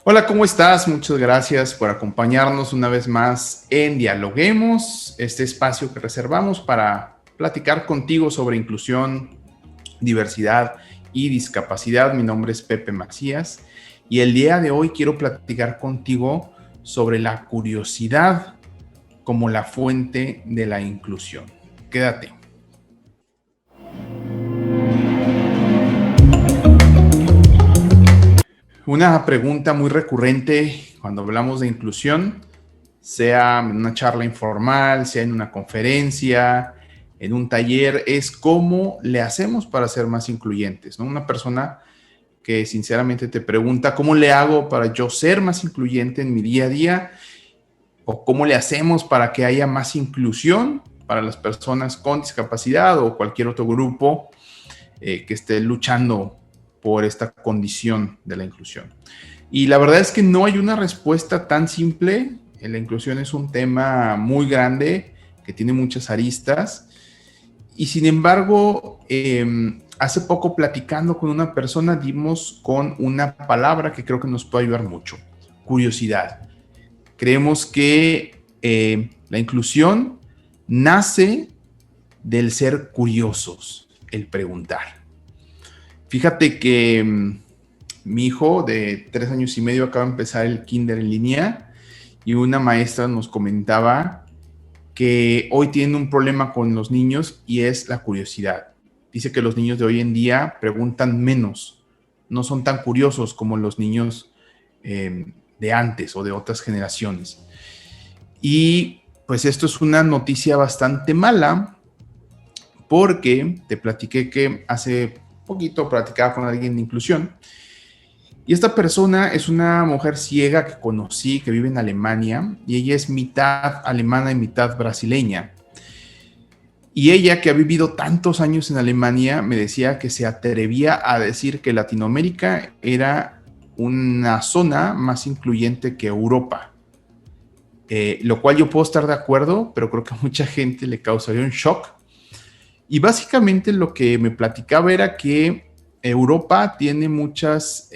Hola, ¿cómo estás? Muchas gracias por acompañarnos una vez más en Dialoguemos, este espacio que reservamos para platicar contigo sobre inclusión, diversidad y discapacidad. Mi nombre es Pepe Macías y el día de hoy quiero platicar contigo sobre la curiosidad como la fuente de la inclusión. Quédate. Una pregunta muy recurrente cuando hablamos de inclusión, sea en una charla informal, sea en una conferencia, en un taller, es cómo le hacemos para ser más incluyentes, ¿no? Una persona que sinceramente te pregunta, ¿cómo le hago para yo ser más incluyente en mi día a día? ¿O cómo le hacemos para que haya más inclusión para las personas con discapacidad o cualquier otro grupo que esté luchando por esta condición de la inclusión? Y la verdad es que no hay una respuesta tan simple. La inclusión es un tema muy grande que tiene muchas aristas. Y sin embargo, hace poco platicando con una persona dimos con una palabra que creo que nos puede ayudar mucho: curiosidad. Creemos que la inclusión nace del ser curiosos, el preguntar. Fíjate que mi hijo de 3 años y medio acaba de empezar el kinder en línea y una maestra nos comentaba que hoy tienen un problema con los niños y es la curiosidad. Dice que los niños de hoy en día preguntan menos, no son tan curiosos como los niños de antes o de otras generaciones. Y pues esto es una noticia bastante mala porque te platiqué que hace poquito platicaba con alguien de inclusión. Y esta persona es una mujer ciega que conocí, que vive en Alemania, y ella es mitad alemana y mitad brasileña. Y ella, que ha vivido tantos años en Alemania, me decía que se atrevía a decir que Latinoamérica era una zona más incluyente que Europa. Lo cual yo puedo estar de acuerdo, pero creo que a mucha gente le causaría un shock. Y básicamente lo que me platicaba era que Europa tiene muchas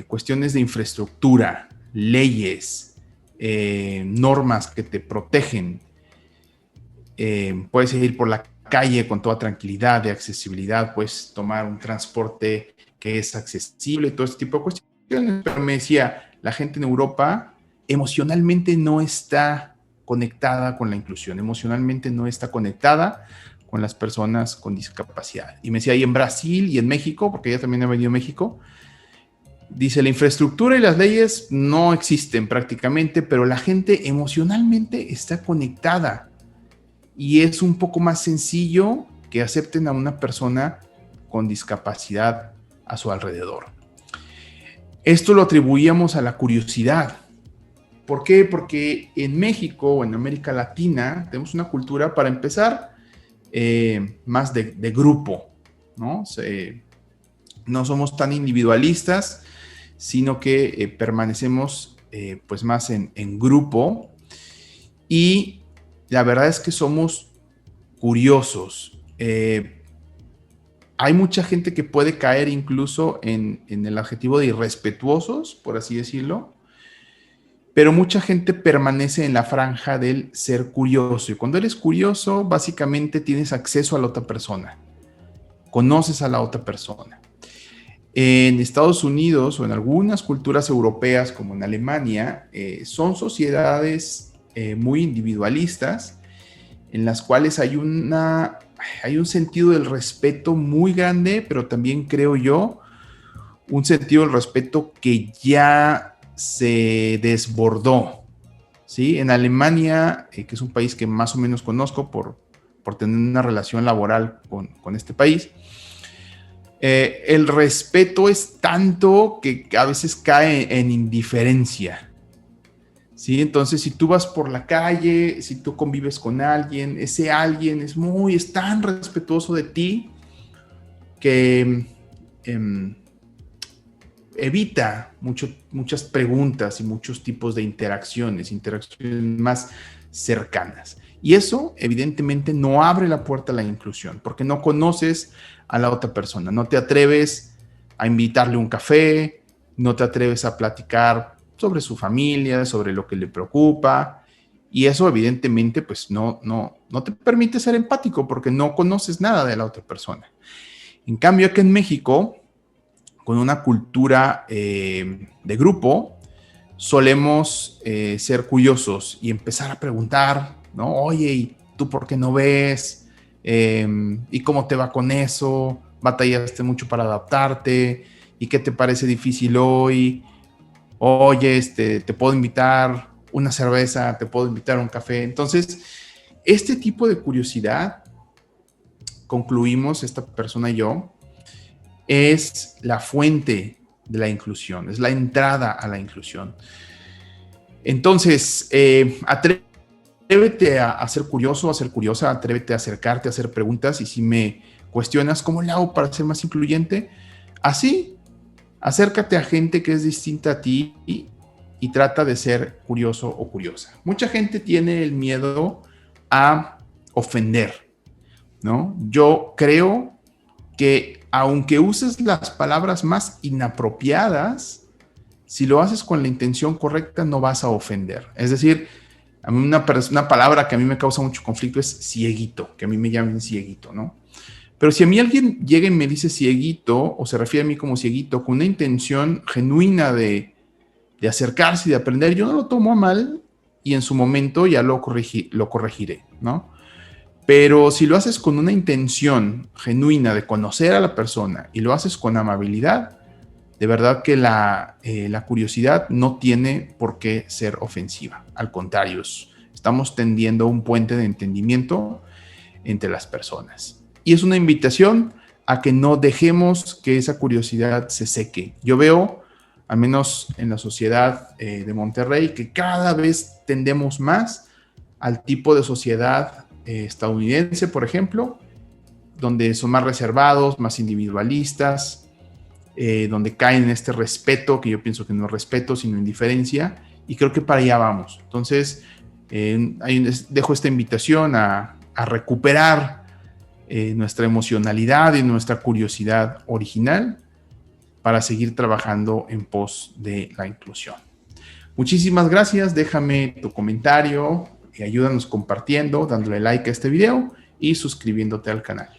cuestiones de infraestructura, leyes, normas que te protegen. Puedes ir por la calle con toda tranquilidad, de accesibilidad, puedes tomar un transporte que es accesible, todo este tipo de cuestiones. Pero me decía, la gente en Europa emocionalmente no está conectada con la inclusión, emocionalmente no está conectada con las personas con discapacidad. Y me decía, y en Brasil y en México, porque ella también ha venido a México, dice, la infraestructura y las leyes no existen prácticamente, pero la gente emocionalmente está conectada y es un poco más sencillo que acepten a una persona con discapacidad a su alrededor. Esto lo atribuíamos a la curiosidad. ¿Por qué? Porque en México o en América Latina tenemos una cultura, para empezar, más de grupo, ¿no? No somos tan individualistas, sino que permanecemos pues más en grupo, y la verdad es que somos curiosos. Hay mucha gente que puede caer incluso en el adjetivo de irrespetuosos, por así decirlo, pero mucha gente permanece en la franja del ser curioso. Y cuando eres curioso, básicamente tienes acceso a la otra persona, conoces a la otra persona. En Estados Unidos o en algunas culturas europeas, como en Alemania, son sociedades muy individualistas, en las cuales hay un sentido del respeto muy grande, pero también creo yo un sentido del respeto que ya se desbordó, ¿sí? En Alemania, que es un país que más o menos conozco por tener una relación laboral con este país, el respeto es tanto que a veces cae en indiferencia, ¿sí? Entonces, si tú vas por la calle, si tú convives con alguien, ese alguien es tan respetuoso de ti que evita muchas preguntas y muchos tipos de interacciones más cercanas. Y eso, evidentemente, no abre la puerta a la inclusión, porque no conoces a la otra persona, no te atreves a invitarle un café, no te atreves a platicar sobre su familia, sobre lo que le preocupa, y eso evidentemente pues no te permite ser empático porque no conoces nada de la otra persona. En cambio, aquí en México, con una cultura de grupo, solemos ser curiosos y empezar a preguntar, ¿no? Oye, ¿y tú por qué no ves? ¿Y cómo te va con eso? ¿Batallaste mucho para adaptarte? ¿Y qué te parece difícil hoy? Oye, te puedo invitar una cerveza, te puedo invitar un café. Entonces, este tipo de curiosidad, concluimos esta persona y yo, es la fuente de la inclusión, es la entrada a la inclusión. Entonces, atrévete a ser curioso, a ser curiosa, atrévete a acercarte, a hacer preguntas, y si me cuestionas cómo le hago para ser más incluyente, así, acércate a gente que es distinta a ti y trata de ser curioso o curiosa. Mucha gente tiene el miedo a ofender, ¿no? Yo creo que aunque uses las palabras más inapropiadas, si lo haces con la intención correcta, no vas a ofender. Es decir, a mí una palabra que a mí me causa mucho conflicto es cieguito, que a mí me llamen cieguito, ¿no? Pero si a mí alguien llega y me dice cieguito, o se refiere a mí como cieguito, con una intención genuina de acercarse y de aprender, yo no lo tomo a mal y en su momento ya lo corregiré, ¿no? Pero si lo haces con una intención genuina de conocer a la persona y lo haces con amabilidad, de verdad que la curiosidad no tiene por qué ser ofensiva. Al contrario, estamos tendiendo un puente de entendimiento entre las personas. Y es una invitación a que no dejemos que esa curiosidad se seque. Yo veo, al menos en la sociedad de Monterrey, que cada vez tendemos más al tipo de sociedad estadounidense, por ejemplo, donde son más reservados, más individualistas, donde caen en este respeto, que yo pienso que no es respeto, sino indiferencia, y creo que para allá vamos. Entonces, dejo esta invitación a recuperar nuestra emocionalidad y nuestra curiosidad original para seguir trabajando en pos de la inclusión. Muchísimas gracias, déjame tu comentario y ayúdanos compartiendo, dándole like a este video y suscribiéndote al canal.